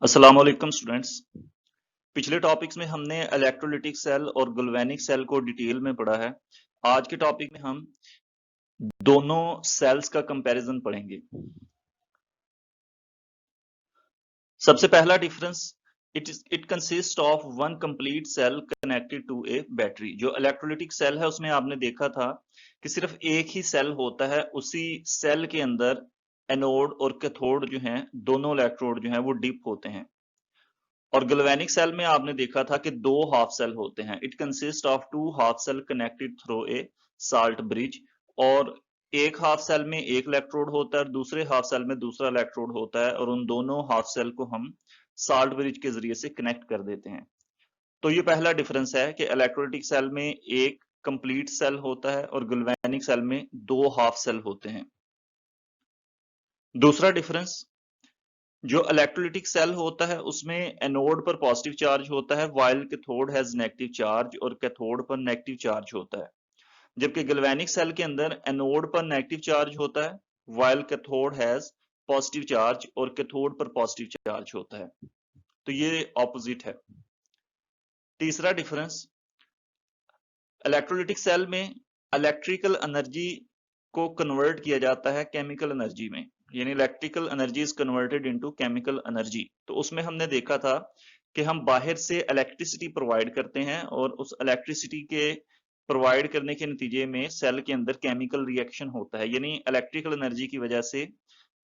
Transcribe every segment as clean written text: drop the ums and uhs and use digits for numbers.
अस्सलाम वालेकुम स्टूडेंट्स। पिछले टॉपिक्स में हमने इलेक्ट्रोलिटिक सेल और गैल्वेनिक सेल को डिटेल में पढ़ा है। आज के टॉपिक में हम दोनों सेल्स का कंपैरिजन पढ़ेंगे। सबसे पहला difference, it consist of one complete cell connected to a battery. जो इलेक्ट्रोलिटिक सेल है उसमें आपने देखा था कि सिर्फ एक ही सेल होता है, उसी सेल के अंदर एनोड और कैथोड जो हैं दोनों इलेक्ट्रोड जो हैं वो डिप होते हैं। और गैल्वेनिक सेल में आपने देखा था कि दो हाफ सेल होते हैं। It consist of two half cell connected through a salt bridge. और एक हाफ सेल में एक इलेक्ट्रोड होता है और दूसरे हाफ सेल में दूसरा इलेक्ट्रोड होता है, और उन दोनों हाफ सेल को हम साल्ट ब्रिज के जरिए से कनेक्ट कर देते हैं। तो ये पहला डिफरेंस है कि इलेक्ट्रोलिटिक सेल में एक कंप्लीट सेल होता है और गैल्वेनिक सेल में दो हाफ सेल होते हैं। दूसरा डिफरेंस, जो इलेक्ट्रोलिटिक सेल होता है उसमें एनोड पर पॉजिटिव चार्ज होता है, while cathode has negative charge, और कैथोड पर नेगेटिव चार्ज होता है। जबकि गैल्वेनिक सेल के अंदर एनोड पर नेगेटिव चार्ज होता है, while cathode has positive charge और कैथोड पर पॉजिटिव चार्ज होता है। तो ये ऑपोजिट है। तीसरा डिफरेंस, इलेक्ट्रोलिटिक सेल में इलेक्ट्रिकल एनर्जी को कन्वर्ट किया जाता है केमिकल एनर्जी में, यानी electrical energy is converted into chemical energy. तो उसमें हमने देखा था कि हम बाहर से इलेक्ट्रिसिटी प्रोवाइड करते हैं और उस इलेक्ट्रिसिटी के प्रोवाइड करने के नतीजे में सेल के अंदर केमिकल रिएक्शन होता है, यानी इलेक्ट्रिकल एनर्जी की वजह से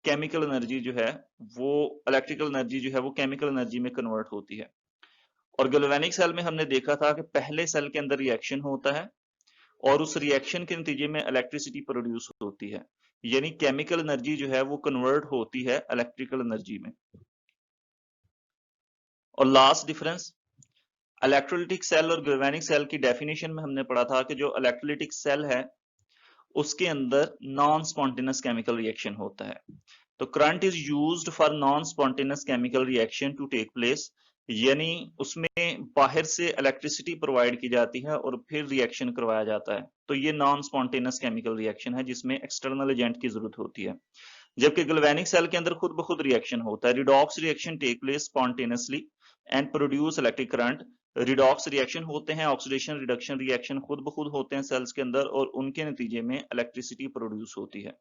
केमिकल एनर्जी जो है वो इलेक्ट्रिकल एनर्जी जो है वो केमिकल एनर्जी में कन्वर्ट होती है। और गैल्वेनिक सेल में हमने देखा था कि पहले सेल के अंदर रिएक्शन होता है और उस रिएक्शन के नतीजे में इलेक्ट्रिसिटी प्रोड्यूस होती है, यानी केमिकल एनर्जी जो है वो कन्वर्ट होती है इलेक्ट्रिकल एनर्जी में। और लास्ट डिफरेंस, इलेक्ट्रोलिटिक सेल और गैल्वेनिक सेल की डेफिनेशन में हमने पढ़ा था कि जो इलेक्ट्रोलिटिक सेल है उसके अंदर नॉन स्पॉन्टेनियस केमिकल रिएक्शन होता है। तो current is used for non spontaneous chemical reaction to take place, यानी उसमें बाहर से इलेक्ट्रिसिटी प्रोवाइड की जाती है और फिर रिएक्शन करवाया जाता है। तो ये नॉन स्पॉन्टेनियस केमिकल रिएक्शन है जिसमें एक्सटर्नल एजेंट की जरूरत होती है। जबकि गैल्वेनिक सेल के अंदर खुद ब खुद रिएक्शन होता है। Redox reaction take place spontaneously and produce electric current. Redox reaction होते हैं, ऑक्सीडेशन रिडक्शन रिएक्शन खुद ब खुद होते हैं सेल्स के अंदर और उनके नतीजे में इलेक्ट्रिसिटी प्रोड्यूस होती है।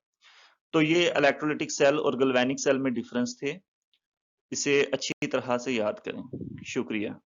तो ये इलेक्ट्रोलिटिक सेल और गैल्वेनिक सेल में डिफरेंस थे। इसे अच्छी तरह से याद करें। शुक्रिया।